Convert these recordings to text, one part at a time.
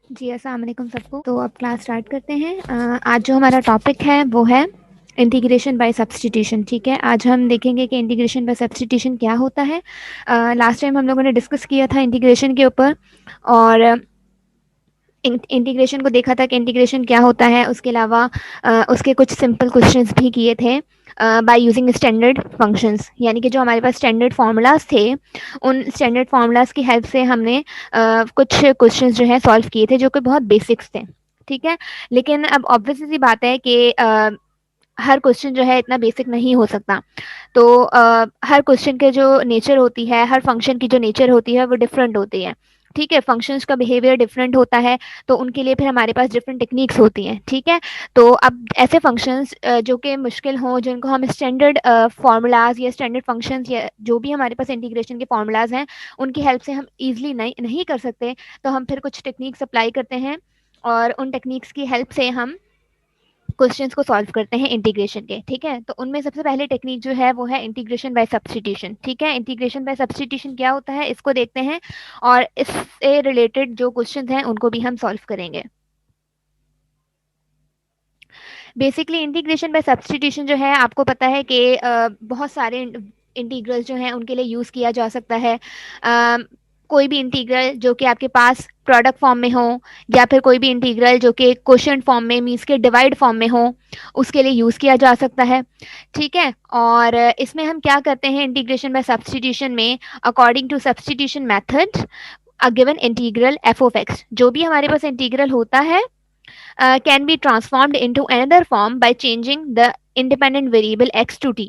जी, अस्सलाम वालेकुम सबको। तो अब क्लास स्टार्ट करते हैं। आज जो हमारा टॉपिक है वो है इंटीग्रेशन बाय सब्स्टिट्यूशन। ठीक है, आज हम देखेंगे कि इंटीग्रेशन बाय सब्स्टिट्यूशन क्या होता है। लास्ट टाइम हम लोगों ने डिस्कस किया था इंटीग्रेशन के ऊपर, और इंटीग्रेशन को देखा था कि इंटीग्रेशन क्या होता है। उसके अलावा उसके कुछ सिंपल क्वेश्चंस भी किए थे बाय यूजिंग स्टैंडर्ड फंक्शंस, यानी कि जो हमारे पास स्टैंडर्ड फार्मूलाज थे, उन स्टैंडर्ड फार्मूलाज की हेल्प से हमने कुछ क्वेश्चंस जो है सॉल्व किए थे, जो कि बहुत बेसिक्स थे। ठीक है, लेकिन अब ऑब्वियस सी बात है कि हर क्वेश्चन जो है इतना बेसिक नहीं हो सकता। तो हर क्वेश्चन के जो नेचर होती है, हर फंक्शन की जो नेचर होती है वो डिफरेंट होती है। ठीक है, फंक्शंस का बिहेवियर डिफरेंट होता है, तो उनके लिए फिर हमारे पास डिफरेंट टेक्निक्स होती हैं। ठीक है, तो अब ऐसे फंक्शंस जो कि मुश्किल हों, जिनको हम स्टैंडर्ड फार्मूलाज या स्टैंडर्ड फंक्शंस या जो भी हमारे पास इंटीग्रेशन के फार्मूलाज हैं, उनकी हेल्प से हम ईजिली नहीं कर सकते, तो हम फिर कुछ टेक्निक्स अप्लाई करते हैं, और उन टेक्निक्स की हेल्प से हम क्वेश्चंस को सॉल्व करते हैं इंटीग्रेशन के। ठीक है, तो उनमें सबसे पहले टेक्निक जो है वो है इंटीग्रेशन बाय सब्स्टिट्यूशन। ठीक है, इंटीग्रेशन बाय सब्स्टिट्यूशन क्या होता है इसको देखते हैं, और इससे रिलेटेड जो क्वेश्चंस हैं उनको भी हम सॉल्व करेंगे। बेसिकली इंटीग्रेशन बाय सब्स्टिट्यूशन जो है, आपको पता है कि बहुत सारे इंटीग्रल्स जो हैं उनके लिए यूज़ किया जा सकता है। कोई भी इंटीग्रल जो कि आपके पास प्रोडक्ट फॉर्म में हो, या फिर कोई भी इंटीग्रल जो कि क्वोशिएंट फॉर्म में, मीन्स के डिवाइड फॉर्म में हो, उसके लिए यूज़ किया जा सकता है। ठीक है, और इसमें हम क्या करते हैं इंटीग्रेशन बाय सब्स्टिट्यूशन में, according to substitution method, a given integral f of x, जो भी हमारे पास इंटीग्रल होता है can be transformed into another form by changing the independent variable x to t।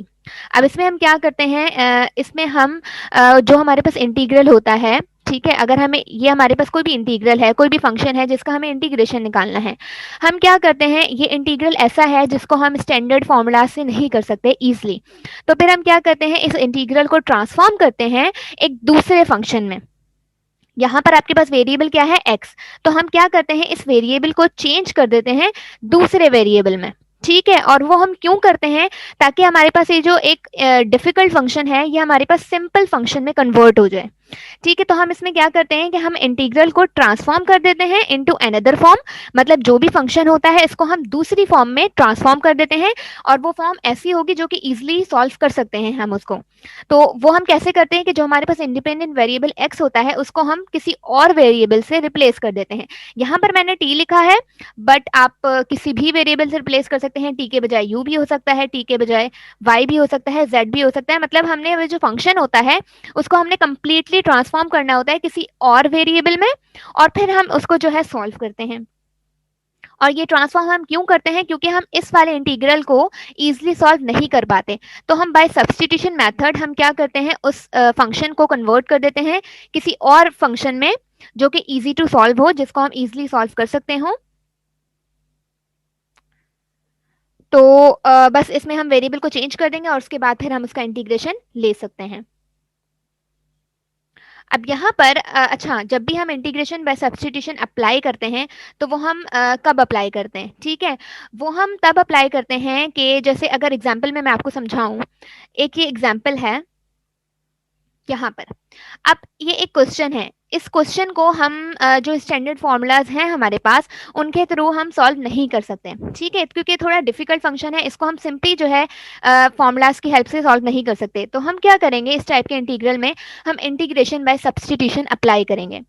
अब इसमें हम क्या करते हैं, इसमें हम जो हमारे पास इंटीग्रल होता है, ठीक है, अगर हमें ये हमारे पास कोई भी इंटीग्रल है, कोई भी फंक्शन है जिसका हमें इंटीग्रेशन निकालना है, हम क्या करते हैं, ये इंटीग्रल ऐसा है जिसको हम स्टैंडर्ड फार्मूला से नहीं कर सकते इजीली, तो फिर हम क्या करते हैं, इस इंटीग्रल को ट्रांसफॉर्म करते हैं एक दूसरे फंक्शन में। यहाँ पर आपके पास वेरिएबल क्या है, एक्स, तो हम क्या करते हैं, इस वेरिएबल को चेंज कर देते हैं दूसरे वेरिएबल में। ठीक है, और वो हम क्यों करते हैं, ताकि हमारे पास ये जो एक डिफिकल्ट फंक्शन है, ये हमारे पास सिंपल फंक्शन में कन्वर्ट हो जाए। ठीक है, तो हम इसमें क्या करते हैं कि हम इंटीग्रल को ट्रांसफॉर्म कर देते हैं इनटू अनदर फॉर्म, मतलब जो भी फंक्शन होता है इसको हम दूसरी फॉर्म में ट्रांसफॉर्म कर देते हैं, और वो फॉर्म ऐसी होगी जो कि इजिली सॉल्व कर सकते हैं हम उसको। तो वो हम कैसे करते हैं कि जो हमारे पास इंडिपेंडेंट वेरिएबल एक्स होता है उसको हम किसी और वेरिएबल से रिप्लेस कर देते हैं। यहाँ पर मैंने टी लिखा है, बट आप किसी भी वेरिएबल से रिप्लेस कर सकते हैं। टी के बजाय यू भी हो सकता है, टी के बजाय वाई भी हो सकता है, जेड भी हो सकता है, मतलब हमने जो फंक्शन होता है उसको हमने कंप्लीटली ट्रांसफॉर्म करना होता है किसी और वेरिएबल में, और फिर हम उसको जो है सॉल्व करते हैं। और ये ट्रांसफॉर्म हम क्यों करते हैं, क्योंकि हम इस वाले इंटीग्रल को इजीली सॉल्व नहीं कर पाते, तो हम बाय सब्स्टिट्यूशन मेथड हम क्या करते हैं, उस फंक्शन को कन्वर्ट कर देते हैं किसी और फंक्शन में जो कि इजी टू सॉल्व हो, जिसको हम इजीली सॉल्व कर सकते हो। तो बस इसमें हम वेरिएबल को चेंज कर देंगे और उसके बाद फिर हम उसका इंटीग्रेशन ले सकते हैं। अब यहाँ पर अच्छा, जब भी हम इंटीग्रेशन बाय सब्स्टिट्यूशन अप्लाई करते हैं, तो वो हम कब अप्लाई करते हैं, ठीक है, वो हम तब अप्लाई करते हैं कि जैसे अगर एग्जाम्पल में मैं आपको समझाऊं, एक ये एग्जाम्पल है यहाँ पर। अब ये एक क्वेश्चन है, इस क्वेश्चन को हम जो स्टैंडर्ड फार्मूलाज हैं हमारे पास, उनके थ्रू हम सॉल्व नहीं कर सकते। ठीक है, क्योंकि थोड़ा डिफिकल्ट फंक्शन है, इसको हम सिंपली जो है फार्मूलाज की हेल्प से सॉल्व नहीं कर सकते। तो हम क्या करेंगे, इस टाइप के इंटीग्रल में हम इंटीग्रेशन बाय सब्स्टिट्यूशन अप्लाई करेंगे।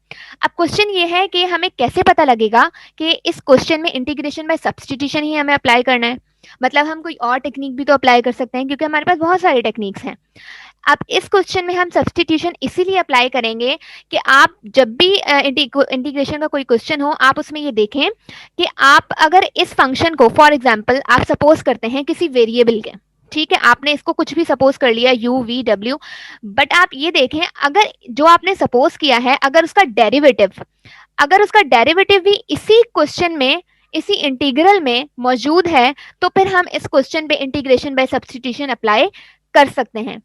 अब क्वेश्चन ये है कि हमें कैसे पता लगेगा कि इस क्वेश्चन में इंटीग्रेशन बाय सब्स्टिट्यूशन ही हमें अप्लाई करना है, मतलब हम कोई और टेक्निक भी तो अप्लाई कर सकते हैं, क्योंकि हमारे पास बहुत सारी टेक्निक्स हैं। अब इस क्वेश्चन में हम सब्स्टिट्यूशन इसीलिए अप्लाई करेंगे कि आप जब भी इंटीग्रेशन का कोई क्वेश्चन हो, आप उसमें ये देखें कि आप अगर इस फंक्शन को, फॉर एग्जांपल आप सपोज करते हैं किसी वेरिएबल के, ठीक है, आपने इसको कुछ भी सपोज कर लिया, u v w, बट आप ये देखें अगर जो आपने सपोज किया है, अगर उसका डेरिवेटिव भी इसी क्वेश्चन में, इसी इंटीग्रल में मौजूद है, तो फिर हम इस क्वेश्चन पे इंटीग्रेशन बाय सब्स्टिट्यूशन अप्लाई कर सकते हैं।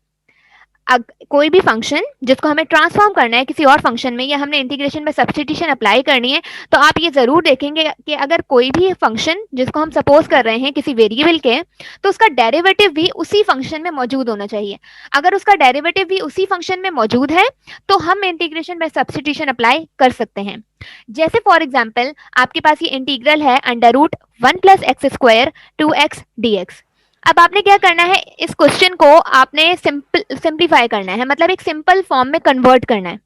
कोई भी फंक्शन जिसको हमें ट्रांसफॉर्म करना है किसी और फंक्शन में, या हमने इंटीग्रेशन बाय सब्स्टिट्यूशन अप्लाई करनी है, तो आप ये जरूर देखेंगे कि अगर कोई भी फंक्शन जिसको हम सपोज कर रहे हैं किसी वेरिएबल के, तो उसका डेरिवेटिव भी उसी फंक्शन में मौजूद होना चाहिए। अगर उसका डेरिवेटिव भी उसी फंक्शन में मौजूद है तो हम इंटीग्रेशन बाय सब्स्टिट्यूशन अप्लाई कर सकते हैं। जैसे फॉर एग्जाम्पल आपके पास ये इंटीग्रल है under root 1+x² 2x dx। अब आपने क्या करना है, इस क्वेश्चन को आपने सिंप्लीफाई करना है, मतलब एक सिंपल फॉर्म में कन्वर्ट करना है।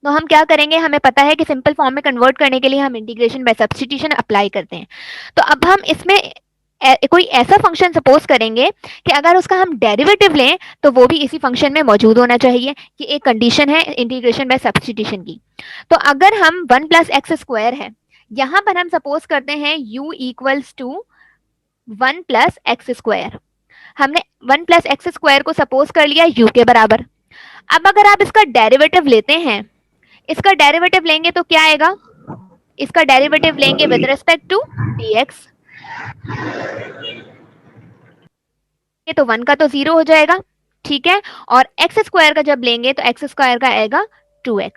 तो हम क्या करेंगे, हमें पता है कि सिंपल फॉर्म में कन्वर्ट करने के लिए हम इंटीग्रेशन बाय सब्स्टिट्यूशन अप्लाई करते हैं। तो अब हम इसमें कोई ऐसा फंक्शन सपोज करेंगे कि अगर उसका हम डेरिवेटिव लें तो वो भी इसी फंक्शन में मौजूद होना चाहिए। ये एक कंडीशन है इंटीग्रेशन बाय सब्स्टिट्यूशन की। तो अगर हम 1+x² है, यहाँ पर हम सपोज करते हैं u इक्वल्स टू 1+x²। हमने 1+x² को सपोज कर लिया u के बराबर। अब अगर आप इसका डेरिवेटिव लेते हैं, इसका डेरिवेटिव लेंगे तो क्या आएगा, इसका डेरिवेटिव लेंगे विद रिस्पेक्ट टू dx, ये तो 1 का तो 0 हो जाएगा, ठीक है। और x² का जब लेंगे तो x² का आएगा 2x।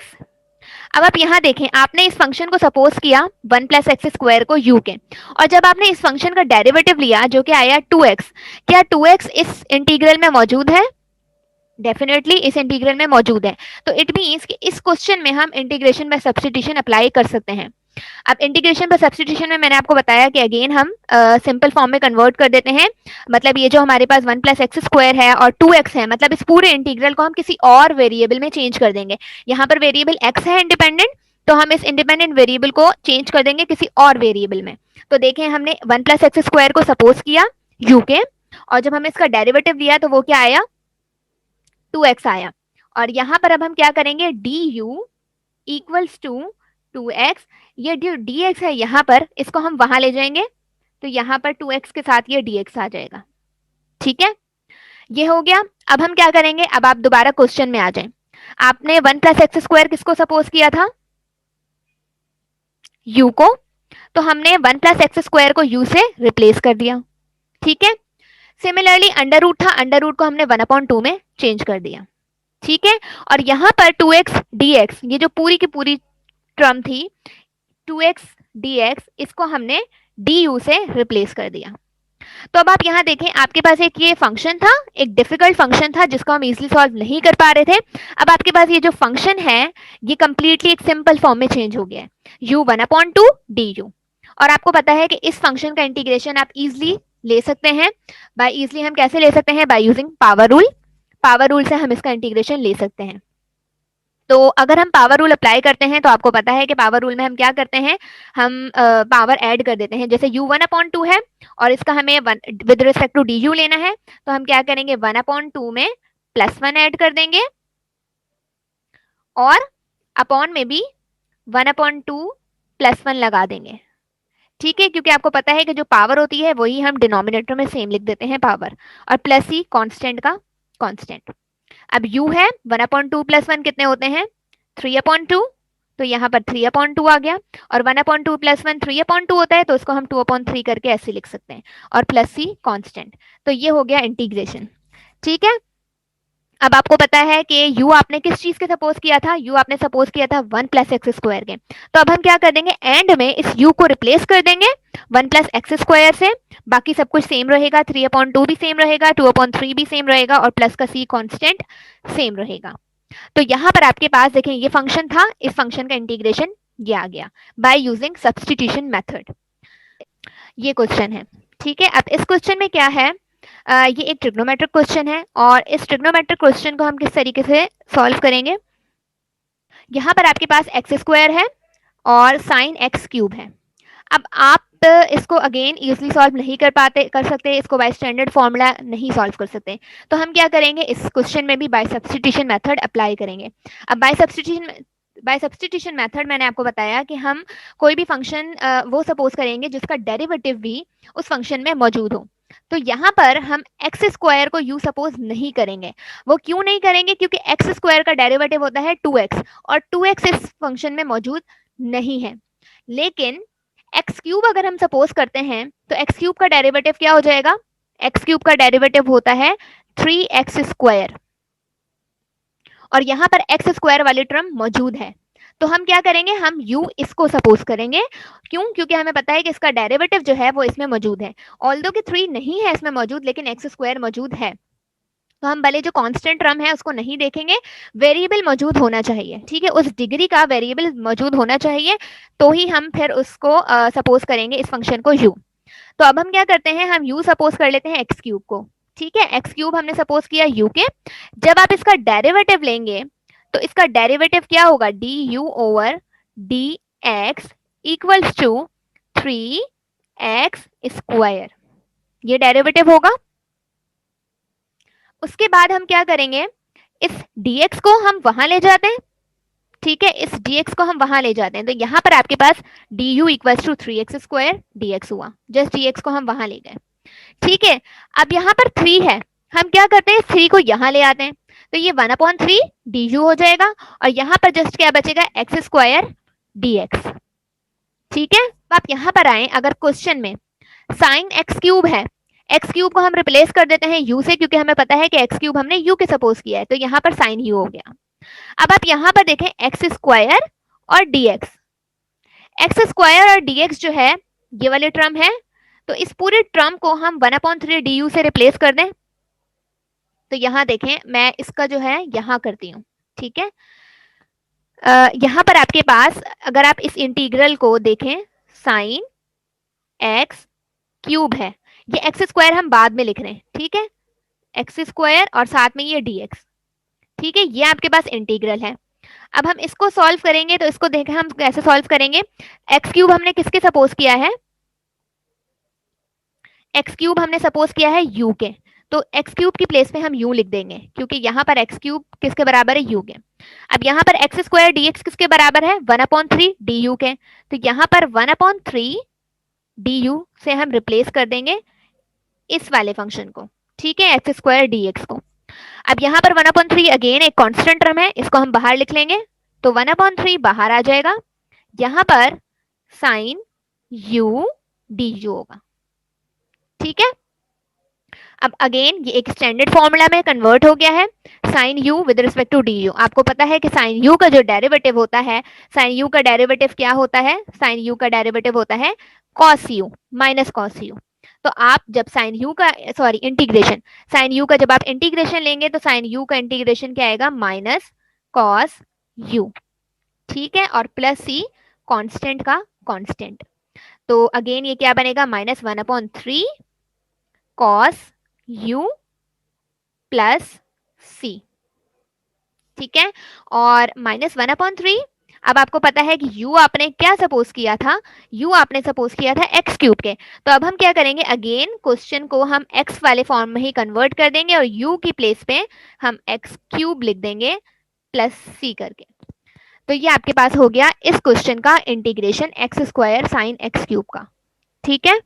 अब आप यहाँ देखें, आपने इस फंक्शन को सपोज किया 1+x² को u के, और जब आपने इस फंक्शन का डेरिवेटिव लिया जो कि आया 2x, क्या 2x इस इंटीग्रल में मौजूद है? डेफिनेटली इस इंटीग्रल में मौजूद है। तो इट मीन्स कि इस क्वेश्चन में हम इंटीग्रेशन बाय सब्स्टिट्यूशन अप्लाई कर सकते हैं। अब इंटीग्रेशन बाय सब्स्टिट्यूशन में मैंने आपको बताया कि अगेन हम सिंपल फॉर्म में कन्वर्ट कर देते हैं। मतलब ये जो हमारे पास 1+x² है और 2x है, मतलब इस पूरे इंटीग्रल को हम किसी और वेरिएबल में चेंज कर देंगे। यहाँ पर वेरिएबल x है इंडिपेंडेंट, तो हम इस इंडिपेंडेंट वेरिएबल को चेंज कर देंगे किसी और वेरिएबल में। तो देखें, हमने 1+x² को सपोज किया u के, और जब हमने इसका डेरिवेटिव लिया तो वो क्या आया, 2x आया। और यहाँ पर अब हम क्या करेंगे, du इक्वल्स टू 2x, ये जो dx है यहाँ पर, इसको हम वहां ले जाएंगे, तो यहाँ पर 2x के साथ ये dx आ जाएगा, ठीक है। ये हो गया। अब हम क्या करेंगे, अब आप दोबारा क्वेश्चन में आ जाएं। आपने 1+x² किसको सपोज किया था, u को, तो हमने 1+x² को u से रिप्लेस कर दिया, ठीक है। सिमिलरली अंडर रूट था, अंडर रूट को हमने 1/2 में चेंज कर दिया, ठीक है। और यहाँ पर 2x dx, ये जो पूरी की पूरी टर्म थी 2x dx, इसको हमने du से रिप्लेस कर दिया। तो अब आप यहाँ देखें, आपके पास एक ये फंक्शन था, एक डिफिकल्ट फंक्शन था जिसको हम इजीली सॉल्व नहीं कर पा रहे थे। अब आपके पास ये जो फंक्शन है ये कंप्लीटली एक सिंपल फॉर्म में चेंज हो गया है, u 1/2 du। और आपको पता है कि इस फंक्शन का इंटीग्रेशन आप इजीली ले सकते हैं। बाय इजीली हम कैसे ले सकते हैं, by using power rule. Power rule से हम इसका इंटीग्रेशन ले सकते हैं। तो अगर हम पावर रूल अप्लाई करते हैं तो आपको पता है कि पावर रूल में हम क्या करते हैं, हम पावर ऐड कर देते हैं। जैसे u 1/2 है और इसका हमें विद रिस्पेक्ट टू du लेना है, तो हम क्या करेंगे, 1/2 में +1 ऐड कर देंगे, और अपॉन में भी 1/2 +1 लगा देंगे, ठीक है। क्योंकि आपको पता है कि जो पावर होती है वही हम डिनोमिनेटर में सेम लिख देते हैं पावर, और प्लस ही कांस्टेंट का कांस्टेंट। अब u है 1/2 + 1 कितने होते हैं, 3/2, तो यहाँ पर 3/2 आ गया। और 1/2 + 1 3/2 होता है, तो उसको हम 2/3 करके ऐसे लिख सकते हैं, और प्लस ही कांस्टेंट। तो ये हो गया इंटीग्रेशन, ठीक है। अब आपको पता है कि u आपने किस चीज के सपोज किया था, u आपने सपोज किया था 1+x² के। तो अब हम क्या कर देंगे, एंड में इस u को रिप्लेस कर देंगे 1+x² से। बाकी सब कुछ सेम रहेगा, 3/2 भी सेम रहेगा, 2/3 भी सेम रहेगा, और प्लस का c कांस्टेंट सेम रहेगा। तो यहाँ पर आपके पास देखें, ये फंक्शन था, इस फंक्शन का इंटीग्रेशन ये आ गया बाय यूजिंग सब्स्टिट्यूशन मेथड। ये क्वेश्चन है, ठीक है। अब इस क्वेश्चन में क्या है, ये एक ट्रिग्नोमेट्रिक क्वेश्चन है, और इस ट्रिग्नोमेट्रिक क्वेश्चन को हम किस तरीके से सॉल्व करेंगे। यहाँ पर आपके पास x² है और sin x³ है। अब आप इसको अगेन इजीली सॉल्व नहीं कर सकते, इसको बाय स्टैंडर्ड फॉर्मूला नहीं सॉल्व कर सकते। तो हम क्या करेंगे, इस क्वेश्चन में भी बाय सब्स्टिट्यूशन मेथड अप्लाई करेंगे। अब बाय सब्स्टिट्यूशन मेथड मैंने आपको बताया कि हम कोई भी फंक्शन वो सपोज करेंगे जिसका डेरिवेटिव भी उस फंक्शन में मौजूद हो। तो यहाँ पर हम x² को u सपोज नहीं करेंगे। वो क्यों नहीं करेंगे, क्योंकि x² का डेरिवेटिव होता है 2x, और 2x इस फंक्शन में मौजूद नहीं है। लेकिन x³ अगर हम सपोज करते हैं तो x³ का डेरिवेटिव क्या हो जाएगा, x³ का डेरिवेटिव होता है 3x²। और यहाँ पर एक्स स्क्वायर वाली टर्म मौजूद है, तो हम क्या करेंगे, हम u इसको सपोज करेंगे। क्यों? क्योंकि हमें पता है कि इसका डेरिवेटिव जो है वो इसमें मौजूद है। ऑल्दो कि 3 नहीं है इसमें मौजूद, लेकिन एक्स स्क्वायर मौजूद है, तो हम भले जो कांस्टेंट टर्म है उसको नहीं देखेंगे, वेरिएबल मौजूद होना चाहिए, ठीक है, उस डिग्री का वेरिएबल मौजूद होना चाहिए, तो ही हम फिर उसको सपोज करेंगे इस फंक्शन को u। तो अब हम क्या करते हैं, हम u सपोज कर लेते हैं एक्स क्यूब को, ठीक है, एक्स क्यूब हमने सपोज किया u के। जब आप इसका डेरिवेटिव लेंगे तो इसका डेरिवेटिव क्या होगा, du over dx equals to 3x square, ये डेरिवेटिव होगा। उसके बाद हम क्या करेंगे, इस dx को हम वहां ले जाते हैं, ठीक है, इस dx को हम वहां ले जाते हैं, तो यहां पर आपके पास du equals to 3x square dx हुआ, जस्ट dx को हम वहां ले गए, ठीक है। अब यहाँ पर 3 है, हम क्या करते हैं, 3 को यहाँ ले आते हैं, तो ये 1/3 du हो जाएगा, और यहाँ पर जस्ट क्या बचेगा, एक्स स्क्वायर dx, ठीक है। अब आप यहाँ पर आए, अगर क्वेश्चन में साइन एक्स क्यूब है, एक्स क्यूब को हम रिप्लेस कर देते हैं u से, क्योंकि हमें पता है कि एक्स क्यूब हमने u के सपोज किया है, तो यहाँ पर साइन u हो गया। अब आप यहाँ पर देखें एक्स स्क्वायर और dx, एक्स स्क्वायर और dx जो है ये वाली टर्म है, तो इस पूरे टर्म को हम 1/3 du से रिप्लेस कर दें, तो यहाँ देखें मैं इसका जो है यहाँ करती हूँ, ठीक है। यहाँ पर आपके पास अगर आप इस इंटीग्रल को देखें, साइन एक्स क्यूब है, ये एक्स स्क्वायर हम बाद में लिख रहे हैं, ठीक है, एक्स स्क्वायर और साथ में ये dx, ठीक है, ये आपके पास इंटीग्रल है। अब हम इसको सॉल्व करेंगे, तो इसको देखें हम कैसे सॉल्व करेंगे, एक्स क्यूब हमने किसके सपोज किया है, एक्स क्यूब हमने सपोज किया है u के, तो एक्स क्यूब की प्लेस पे हम u लिख देंगे, क्योंकि यहाँ पर एक्स क्यूब किसके बराबर है, u के। अब यहाँ पर एक्स स्क्वायर dx किसके बराबर है, 1/3 du के, तो यहाँ पर 1/3 du से हम रिप्लेस कर देंगे इस वाले फंक्शन को, ठीक है, एक्स स्क्वायर dx को। अब यहाँ पर 1/3 अगेन एक कांस्टेंट टर्म है, इसको हम बाहर लिख लेंगे, तो 1/3 बाहर आ जाएगा, यहाँ पर साइन u du होगा, ठीक है। अब अगेन ये एक स्टैंडर्ड फॉर्मूला में कन्वर्ट हो गया है, sine u with respect to du। आपको पता है कि साइन u का जो डेरिवेटिव होता है, साइन u का डेरिवेटिव क्या होता है, साइन u का डेरिवेटिव होता है cos u minus cos u। तो आप जब साइन u का सॉरी इंटीग्रेशन, साइन u का जब आप इंटीग्रेशन लेंगे तो साइन u का इंटीग्रेशन क्या आएगा, माइनस cos u, ठीक है, और प्लस c कांस्टेंट का कांस्टेंट, तो अगेन ये क्या बनेगा, -1/3 cos u प्लस c, ठीक है, और -1/3। अब आपको पता है कि u आपने क्या सपोज किया था, u आपने सपोज किया था एक्स क्यूब के, तो अब हम क्या करेंगे, अगेन क्वेश्चन को हम x वाले फॉर्म में ही कन्वर्ट कर देंगे, और u की प्लेस पे हम एक्स क्यूब लिख देंगे प्लस c करके। तो ये आपके पास हो गया इस क्वेश्चन का integration x square sine x cube का, ठीक है।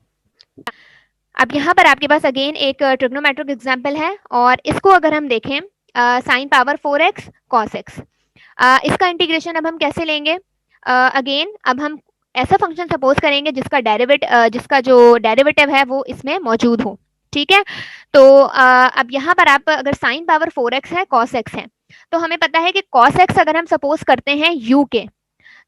अब यहाँ पर आपके पास अगेन एक ट्रिग्नोमेट्रिक एग्जाम्पल है, और इसको अगर हम देखें, sine power 4x cos x, इसका इंटीग्रेशन अब हम कैसे लेंगे, अगेन अब हम ऐसा फंक्शन सपोज करेंगे जिसका जो डेरिवेटिव है वो इसमें मौजूद हो, ठीक है। तो अब यहाँ पर आप अगर साइन पावर 4x है कॉस एक्स है, तो हमें पता है कि कॉस एक्स अगर हम सपोज करते हैं u के,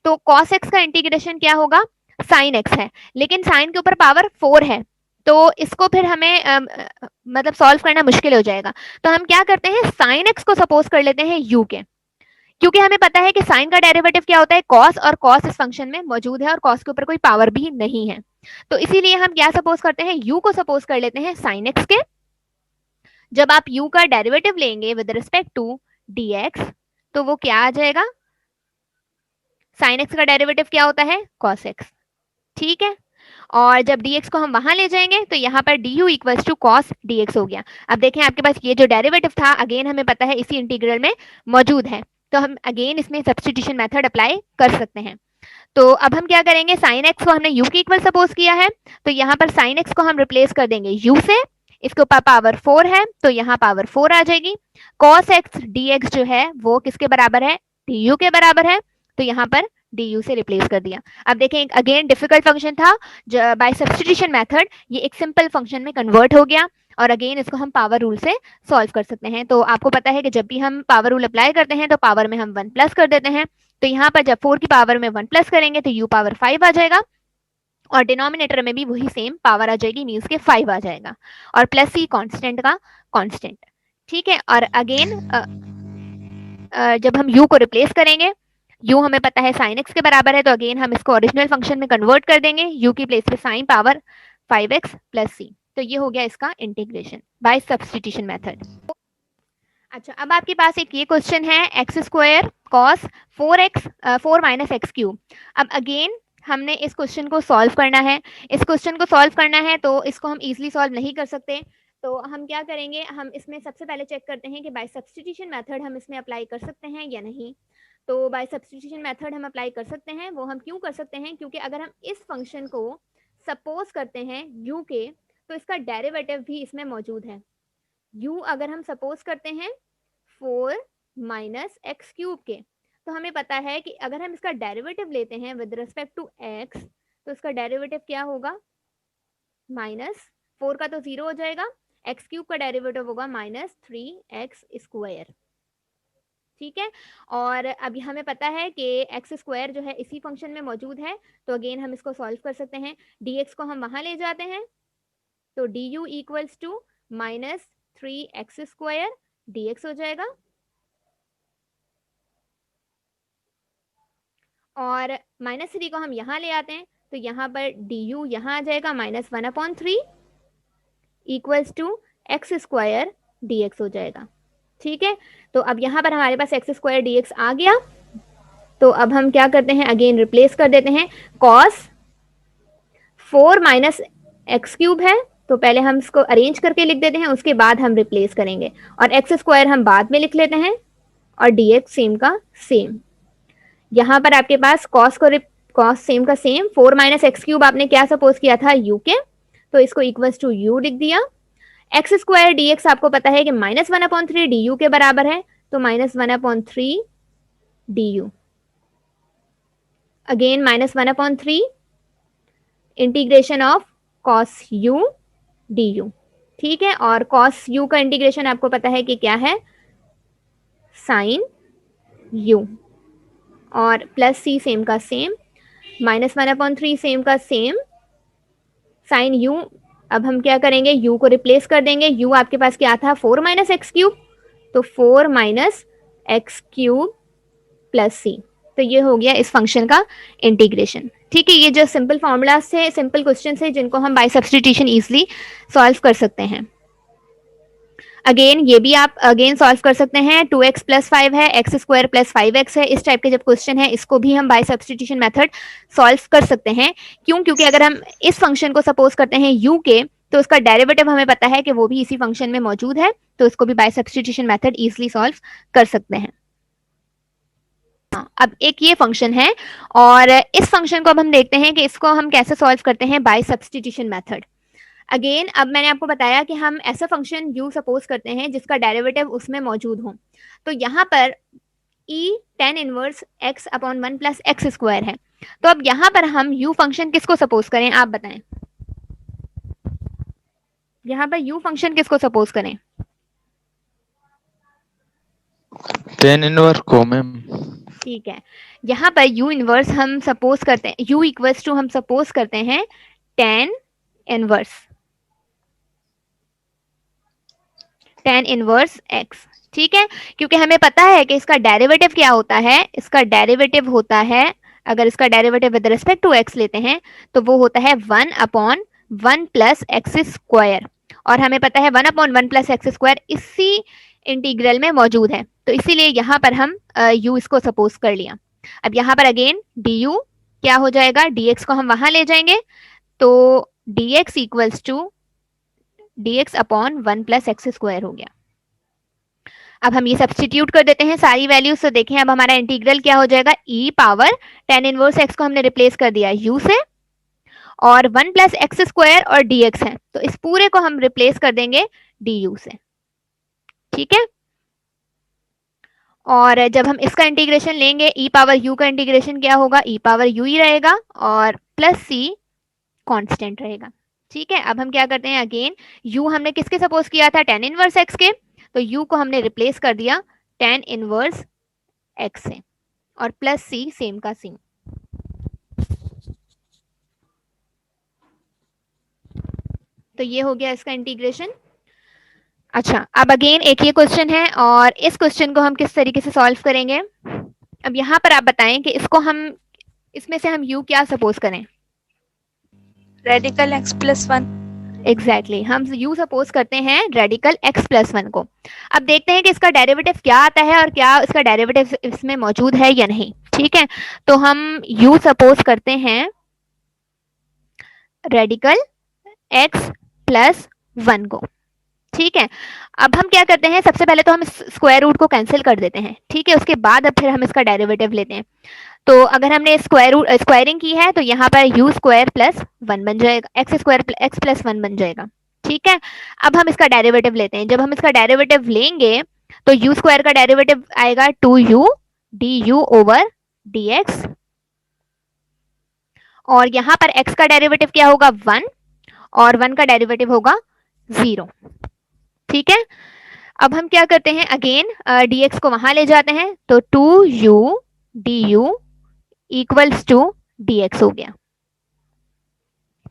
तो कॉस एक्स का इंटीग्रेशन क्या होगा, साइन एक्स है, लेकिन साइन के ऊपर पावर 4 है, तो इसको फिर हमें मतलब सॉल्व करना मुश्किल हो जाएगा, तो हम क्या करते हैं, साइन एक्स को सपोज कर लेते हैं u के, क्योंकि हमें पता है कि साइन का डेरिवेटिव क्या होता है, कॉस, और कॉस इस फंक्शन में मौजूद है, और कॉस के ऊपर कोई पावर भी नहीं है, तो इसीलिए हम क्या सपोज करते हैं, u को सपोज कर लेते हैं साइन एक्स के। जब आप u का डेरिवेटिव लेंगे विद रिस्पेक्ट टू dx, तो वो क्या आ जाएगा, साइन एक्स का डेरिवेटिव क्या होता है, कॉस एक्स, ठीक है, और जब dx को हम वहां ले जाएंगे तो यहाँ पर du equals to cos dx हो गया। अब देखें आपके पास ये जो डेरिवेटिव था अगेन हमें पता है इसी इंटीग्रल में मौजूद है, तो हम अगेन इसमें सब्स्टिट्यूशन मेथड अप्लाई कर सकते हैं। तो अब हम क्या करेंगे, साइन एक्स को हमने u के इक्वल सपोज किया है, तो यहाँ पर साइन एक्स को हम रिप्लेस कर देंगे u से, इसके ऊपर पावर 4 है तो यहाँ पावर 4 आ जाएगी, कॉस एक्स dx जो है वो किसके बराबर है, du के बराबर है, तो यहाँ पर du से रिप्लेस कर दिया। अब देखें अगेन डिफिकल्ट फंक्शन था, बाय सब्स्टिट्यूशन मेथड ये एक सिंपल फंक्शन में कन्वर्ट हो गया। और अगेन इसको हम पावर रूल से सॉल्व कर सकते हैं। तो आपको पता है कि जब भी हम पावर रूल अप्लाई करते हैं तो पावर में हम 1 प्लस कर देते हैं। तो यहाँ पर जब 4 की पावर में 1 प्लस करेंगे तो u पावर 5 आ जाएगा, और डिनोमिनेटर में भी वही सेम पावर आ जाएगी, मीन्स के 5 आ जाएगा, और प्लस सी कांस्टेंट का कांस्टेंट। ठीक है, और अगेन जब हम u को रिप्लेस करेंगे, u हमें पता है sin x के बराबर है, तो अगेन हम इसको ओरिजिनल फंक्शन में कन्वर्ट कर देंगे, u की प्लेस पे sin पावर 5x प्लस सी। तो ये हो गया इसका इंटीग्रेशन बाय सब्सटीट्यूशन मेथड। अच्छा, अब आपके पास एक ये क्वेश्चन है x square cos 4 minus x cube. अब अगेन हमने इस क्वेश्चन को सॉल्व करना है। इस क्वेश्चन को सॉल्व करना है तो इसको हम इजीली सॉल्व नहीं कर सकते। तो हम क्या करेंगे, हम इसमें सबसे पहले चेक करते हैं कि बाय सब्सटीट्यूशन मेथड हम इसमें अप्लाई कर सकते हैं या नहीं। तो बाय सब्सटीट्यूशन मेथड हम अप्लाई कर सकते हैं। वो हम क्यों कर सकते हैं, क्योंकि अगर हम इस फंक्शन को सपोज करते हैं u के, तो इसका डेरिवेटिव भी इसमें मौजूद है। u अगर हम सपोज करते हैं 4 माइनस एक्स क्यूब के, तो हमें पता है कि अगर हम इसका डेरिवेटिव लेते हैं विद रिस्पेक्ट टू x, तो इसका डेरिवेटिव क्या होगा, -4 का तो 0 हो जाएगा, एक्स क्यूब का डेरिवेटिव होगा -3x²। ठीक है, और अभी हमें पता है कि एक्स स्क्वायर जो है इसी फंक्शन में मौजूद है, तो अगेन हम इसको सॉल्व कर सकते हैं। dx को हम वहां ले जाते हैं, तो du equals to -3x² dx हो जाएगा, और -3 को हम यहाँ ले आते हैं, तो यहाँ पर du यहाँ आ जाएगा -1/3 इक्वल्स टू x² dx हो जाएगा। ठीक है, तो अब यहाँ पर हमारे पास x² dx आ गया। तो अब हम क्या करते हैं, अगेन रिप्लेस कर देते हैं। cos 4 माइनस एक्स क्यूब है, तो पहले हम इसको अरेंज करके लिख देते हैं, उसके बाद हम रिप्लेस करेंगे, और x² हम बाद में लिख लेते हैं, और dx सेम का सेम। यहाँ पर आपके पास cos सेम का सेम, 4 माइनस एक्स क्यूब आपने क्या सपोज किया था, u के, तो इसको इक्वल्स टू u लिख दिया। x² dx आपको पता है कि -1/3 du के बराबर है, तो -1/3 du, again -1/3 integration of cos u du। ठीक है, और cos u का इंटीग्रेशन आपको पता है कि क्या है, sin u, और प्लस सी सेम का सेम, -1/3 सेम का सेम, sin u। अब हम क्या करेंगे, u को रिप्लेस कर देंगे। u आपके पास क्या था, 4 माइनस एक्स क्यूब, तो 4 माइनस एक्स क्यूब प्लस सी। तो ये हो गया इस फंक्शन का इंटीग्रेशन। ठीक है, ये जो सिंपल फॉर्मूलाज थे, सिंपल क्वेश्चन थे, जिनको हम बाय सब्सटीट्यूशन इजीली सॉल्व कर सकते हैं। अगेन ये भी आप अगेन सॉल्व कर सकते हैं। 2x प्लस 5 है, x² प्लस 5x है, इस टाइप के जब क्वेश्चन है, इसको भी हम बाय सब्सटीट्यूशन मेथड सॉल्व कर सकते हैं। क्यों, क्योंकि अगर हम इस फंक्शन को सपोज करते हैं u के, तो उसका डेरिवेटिव हमें पता है कि वो भी इसी फंक्शन में मौजूद है, तो इसको भी by substitution method easily solve कर सकते हैं। अब एक ये फंक्शन है, और इस फंक्शन को अब हम देखते हैं कि इसको हम कैसे सॉल्व करते हैं बाय सब्सटीट्यूशन मेथड। अगेन अब मैंने आपको बताया कि हम ऐसा फंक्शन u सपोज करते हैं जिसका डेरिवेटिव उसमें मौजूद हो। तो यहाँ पर e tan inverse x upon 1 plus x² है। तो अब यहाँ पर हम u फंक्शन किसको सपोज करें, आप बताएं। यहाँ पर u फंक्शन किसको सपोज करें, tan इनवर्स को मैम। ठीक है, यहाँ पर u इनवर्स हम सपोज करते हैं, u इक्वल्स टू हम सपोज करते हैं tan इनवर्स x। ठीक है, क्योंकि हमें पता है कि इसका डेरिवेटिव क्या होता है, इसका डेरिवेटिव होता है, अगर इसका derivative with respect to x लेते हैं, तो वो होता है 1/1 प्लस x², और हमें पता है 1/1 प्लस x² इसी इंटीग्रल में मौजूद है, तो इसीलिए यहाँ पर हम u इसको सपोज कर लिया। अब यहाँ पर अगेन du क्या हो जाएगा, dx को हम वहां ले जाएंगे, तो dx equals to dx upon 1 plus x² हो गया। अब हम ये सब्सटीट्यूट कर देते हैं सारी वैल्यूज, तो देखें अब हमारा इंटीग्रल क्या हो जाएगा, e power tan inverse x को हमने रिप्लेस कर दिया u से, और 1 प्लस x² और dx है, तो इस पूरे को हम रिप्लेस कर देंगे du से। ठीक है, और जब हम इसका इंटीग्रेशन लेंगे, e पावर u का इंटीग्रेशन क्या होगा, e पावर u ही रहेगा, और प्लस c कांस्टेंट रहेगा। ठीक है, अब हम क्या करते हैं, अगेन u हमने किसके सपोज किया था, tan इनवर्स x के, तो u को हमने रिप्लेस कर दिया tan इनवर्स x से, और प्लस c सेम का सेम। तो ये हो गया इसका इंटीग्रेशन। अच्छा, अब अगेन एक ये क्वेश्चन है, और इस क्वेश्चन को हम किस तरीके से सॉल्व करेंगे। अब यहाँ पर आप बताएं कि इसको हम, इसमें से हम u क्या सपोज करें। Radical x plus 1। एग्जैक्टली, हम u सपोज करते हैं रेडिकल x प्लस 1 को। अब देखते हैं कि इसका डेरिवेटिव क्या आता है और क्या इसका डेरिवेटिव इसमें मौजूद है या नहीं। ठीक है, तो हम u सपोज करते हैं रेडिकल x प्लस 1 को। ठीक है, अब हम क्या करते हैं, सबसे पहले तो हम स्क्वायर रूट को कैंसिल कर देते हैं। ठीक है, उसके बाद अब फिर हम इसका डेरिवेटिव लेते हैं। तो अगर हमने स्क्वायरिंग की है तो यहाँ पर यू स्क्वायर प्लस 1 बन जाएगा, एक्स स्क्वायर एक्स प्लस 1 बन जाएगा। ठीक है, अब हम इसका डेरिवेटिव लेते हैं। जब हम इसका डेरिवेटिव लेंगे तो यू स्क्वायर का डेरिवेटिव आएगा 2u du ओवर dx, और यहाँ पर x का डेरिवेटिव क्या होगा 1, और 1 का डेरिवेटिव होगा 0। ठीक है, अब हम क्या करते हैं, अगेन dx को वहां ले जाते हैं, तो 2u du equals to dx हो गया।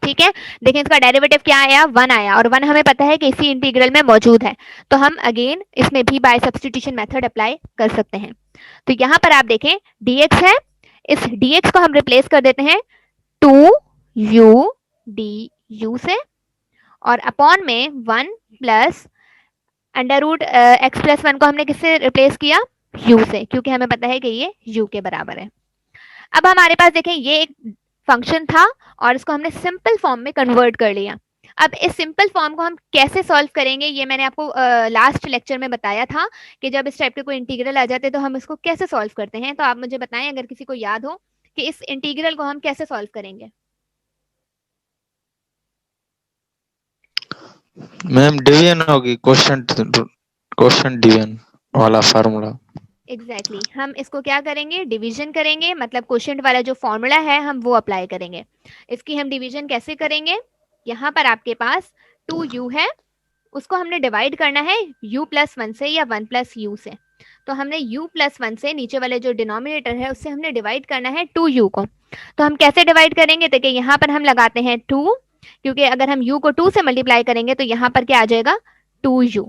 ठीक है, देखें इसका डेरिवेटिव क्या आया, 1 आया, और 1 हमें पता है कि इसी इंटीग्रल में मौजूद है, तो हम अगेन इसमें भी बाय सब्स्टिट्यूशन मेथड अप्लाई कर सकते हैं। तो यहाँ पर आप देखें dx है, इस dx को हम रिप्लेस कर देते हैं 2u du से, और अपॉन में 1 plus under root x plus 1 को हमने किससे रिप्लेस किया, u से, क्योंकि हमें पता है कि ये u के बराबर है। अब हमारे पास देखें ये एक फंक्शन था और इसको हमने सिंपल फॉर्म में कन्वर्ट कर लिया। अब इस सिंपल फॉर्म को हम कैसे सॉल्व करेंगे, ये मैंने आपको लास्ट लेक्चर में बताया था कि जब इस टाइप के कोई इंटीग्रल आ जाते हैं तो हम इसको कैसे सॉल्व करते हैं। तो आप मुझे बताएं अगर किसी को याद हो कि इस इंटीग्रल को हम कैसे सॉल्व करेंगे। मैम डिवीजन होगी, क्वेश्चन डिवीजन वाला फार्मूला। एग्जैक्टली हम इसको क्या करेंगे, डिवीजन करेंगे, मतलब क्वोशिएंट वाला जो फॉर्मूला है हम वो अप्लाई करेंगे। इसकी हम डिवीजन कैसे करेंगे, यहाँ पर आपके पास 2u है, उसको हमने डिवाइड करना है u प्लस 1 से या 1 प्लस u से। तो हमने u प्लस 1 से नीचे वाले जो डिनोमिनेटर है उससे हमने डिवाइड करना है 2u को। तो हम कैसे डिवाइड करेंगे, देखिए यहाँ पर हम लगाते हैं 2, क्योंकि अगर हम u को 2 से मल्टीप्लाई करेंगे तो यहाँ पर क्या आ जाएगा 2u।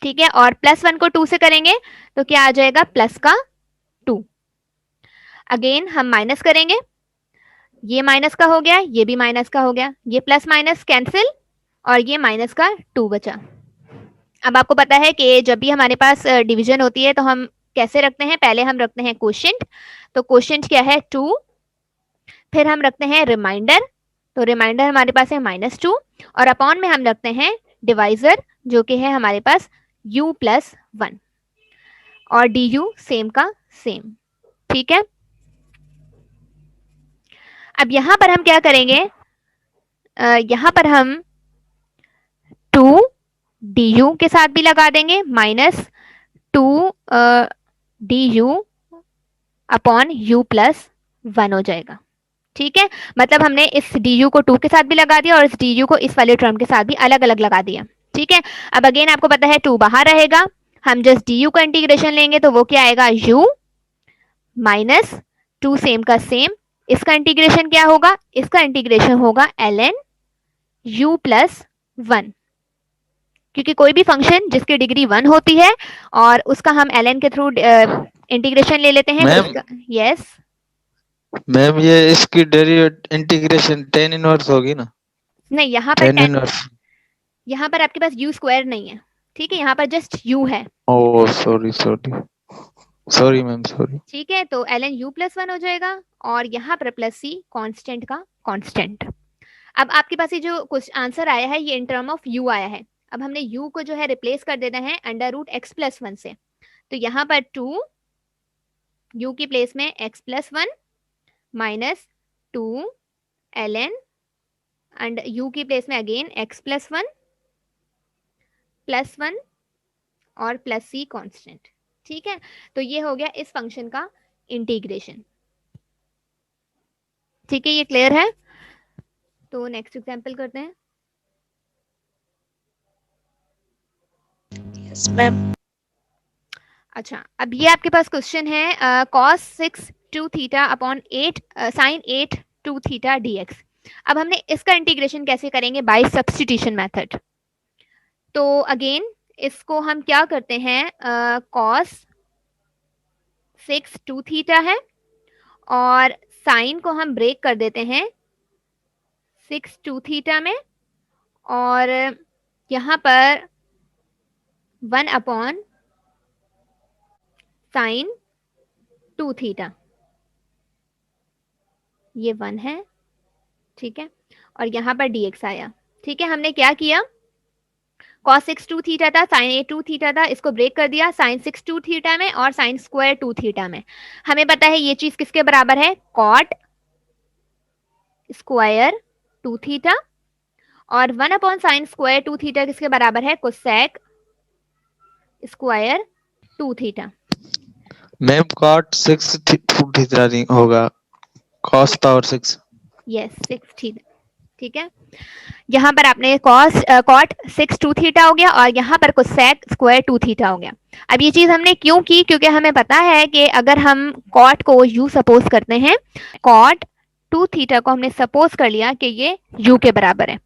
ठीक है, और प्लस 1 को 2 से करेंगे तो क्या आ जाएगा प्लस का 2। अगेन हम माइनस करेंगे, ये माइनस का हो गया, ये भी माइनस का हो गया, ये प्लस माइनस कैंसिल, और ये माइनस का 2 बचा। अब आपको पता है कि जब भी हमारे पास डिवीजन होती है तो हम कैसे रखते हैं, पहले हम रखते हैं क्वोशिएंट, तो क्वोशिएंट क्या है 2, फिर हम रखते हैं रिमाइंडर, तो रिमाइंडर हमारे पास है -2, और अपॉन में हम रखते हैं डिवाइजर जो कि है हमारे पास u प्लस 1, और du सेम का सेम। ठीक है, अब यहां पर हम क्या करेंगे, यहां पर हम 2 du के साथ भी लगा देंगे, -2 du अपॉन u प्लस 1 हो जाएगा। ठीक है, मतलब हमने इस du को 2 के साथ भी लगा दिया और इस du को इस वाले टर्म के साथ भी अलग अलग लगा दिया। ठीक है, अब अगेन आपको पता है 2 बाहर रहेगा, हम जस्ट du का इंटीग्रेशन लेंगे तो वो क्या आएगा u -2 सेम का सेम, इसका इंटीग्रेशन क्या होगा, इसका इंटीग्रेशन होगा ln u प्लस 1, क्योंकि कोई भी फंक्शन जिसकी डिग्री 1 होती है और उसका हम ln के थ्रू इंटीग्रेशन ले लेते हैं तो मैम उसका, यस मैम ये इसकी डेरिवेट इंटीग्रेशन टेन इनवर्स होगी ना, नहीं, यहाँ पर टेन 10, इनवर्स। यहाँ पर आपके पास u स्क्वायर नहीं है। ठीक है, यहाँ पर जस्ट u है। Oh sorry sorry sorry ma'am sorry. ठीक है, तो ln u प्लस 1 हो जाएगा, और यहाँ पर प्लस c कांस्टेंट का कांस्टेंट। अब आपके पास ये जो कुछ आंसर आया है ये इन टर्म ऑफ u आया है। अब हमने u को जो है रिप्लेस कर देते हैं अंडर रूट एक्स प्लस 1 से, तो यहाँ पर 2 u की प्लेस में x plus 1 -2 ln, and u की प्लेस में अगेन x प्लस 1 प्लस 1 और प्लस c कांस्टेंट। ठीक है, तो ये हो गया इस फंक्शन का इंटीग्रेशन। ठीक है, ये क्लियर है। तो नेक्स्ट एग्जांपल करते हैं। Yes ma'am. अच्छा, अब ये आपके पास क्वेश्चन है cos 6 2 theta upon 8 sin 8 2 theta dx। अब हमने इसका इंटीग्रेशन कैसे करेंगे? By substitution method. तो अगेन इसको हम क्या करते हैं, cos 6 2 थीटा है और साइन को हम ब्रेक कर देते हैं 6 2 थीटा में, और यहाँ पर 1 अपॉन साइन 2 थीटा, ये 1 है, ठीक है, और यहाँ पर dx आया। ठीक है, हमने क्या किया, cos 6 2 थीटा था, sin 8 2 थीटा था, इसको ब्रेक कर दिया sin 6 2 थीटा में और sin स्क्वायर 2 थीटा में। हमें पता है ये चीज किसके बराबर है, cot स्क्वायर 2 थीटा, और 1 अपॉन साइन स्क्वायर 2 थीटा किसके बराबर है, cosec square 2 theta. Ma'am cot 6 theta नहीं होगा, cos पावर 6। यस 6 थीटा, ठीक है। यहाँ पर आपने कॉट 6 2 थीटा हो गया और यहाँ पर कोसेक स्क्वायर 2 थीटा हो गया। अब ये चीज हमने क्यों की, क्योंकि हमें पता है कि अगर हम कॉट को यू सपोज करते हैं, कॉट 2 थीटा को हमने सपोज कर लिया कि ये यू के बराबर है।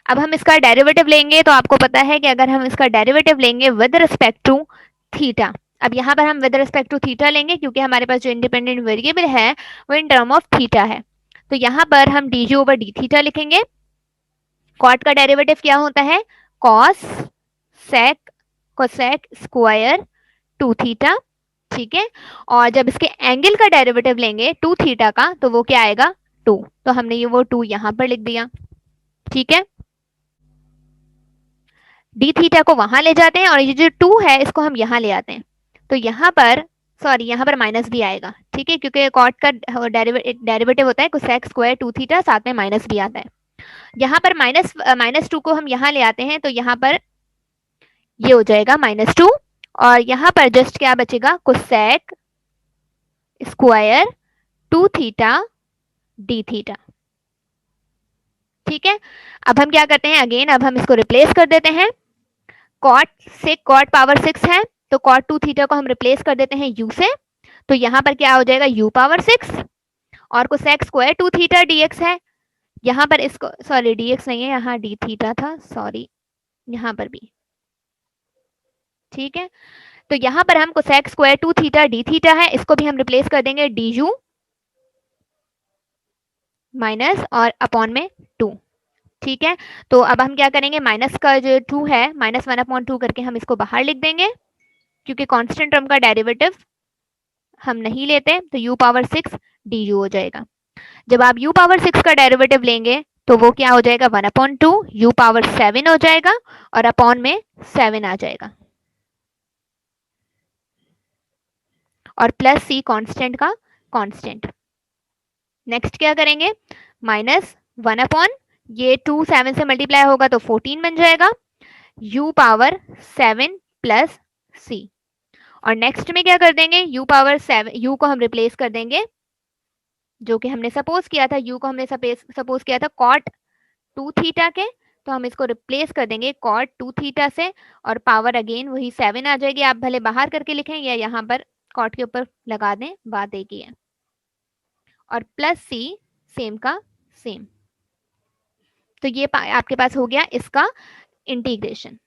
अब हम इसका डेरिवेटिव लेंगे तो आपको पता है कि अगर हम इसका डेरिवेटिव लेंगे विद रिस्पेक्ट टू थीटा, अब यहाँ पर हम विद रिस्पेक्ट टू थीटा लेंगे क्योंकि हमारे पास जो इंडिपेंडेंट वेरिएबल है वो इन टर्म ऑफ थीटा है, तो यहाँ पर हम d g over d theta लिखेंगे। कॉट का डेरिवेटिव क्या होता है, cos sec cosec square 2 theta, ठीक है, और जब इसके एंगल का डेरिवेटिव लेंगे 2 थीटा का तो वो क्या आएगा 2, तो हमने ये वो 2 यहाँ पर लिख दिया, ठीक है। डी थीटा को वहां ले जाते हैं और ये जो 2 है इसको हम यहाँ ले आते हैं, तो यहाँ पर सॉरी यहाँ पर माइनस भी आएगा, ठीक है, क्योंकि कॉट का डेरिवेटिव होता है कोसेक स्क्वायर 2 थीटा, साथ में माइनस भी आता है। यहाँ पर माइनस 2 को हम यहाँ ले आते हैं तो यहाँ पर ये हो जाएगा -2, और यहाँ पर जस्ट क्या बचेगा, cosec square 2 theta D theta, ठीक है। अब हम क्या करते हैं, अगेन अब हम इसको रिप्लेस कर देते हैं, कॉट पावर 6 है तो कॉट 2 थीटा को हम रिप्लेस कर देते हैं u से, तो यहाँ पर क्या हो जाएगा u पावर 6, और कोसेक स्क्वायर 2 थीटा dx है, यहाँ पर इसको सॉरी dx नहीं है, यहाँ d थीटा था, सॉरी यहाँ पर भी, ठीक है। तो यहाँ पर हम cosec square 2 theta D theta है, इसको भी हम रिप्लेस कर देंगे डी यू माइनस और अपॉन में 2, ठीक है। तो अब हम क्या करेंगे, माइनस का जो 2 है -1/2 करके हम इसको बाहर लिख देंगे, क्योंकि कांस्टेंट टर्म का डेरिवेटिव हम नहीं लेते, तो u पावर 6 डी यू हो जाएगा। जब आप u पावर 6 का डेरिवेटिव लेंगे तो वो क्या हो जाएगा, 1/2 u पावर 7 हो जाएगा और अपॉन में 7 आ जाएगा, और प्लस c कांस्टेंट का कांस्टेंट। नेक्स्ट क्या करेंगे, -1 अपॉन ये 2 7 से मल्टीप्लाई होगा तो 14 बन जाएगा, u पावर 7 प्लस c, और नेक्स्ट में क्या कर देंगे, u पावर 7, u को हम रिप्लेस कर देंगे, जो कि हमने सपोज किया था, u को हमने सपोज किया था कॉट 2 थीटा के, तो हम इसको रिप्लेस कर देंगे कॉट 2 थीटा से, और पावर अगेन वही 7 आ जाएगी, आप भले बाहर करके लिखें या यहाँ पर कॉट के ऊपर लगा दें, बात एक ही है, और प्लस c सेम का सेम। तो ये आपके पास हो गया इसका इंटीग्रेशन।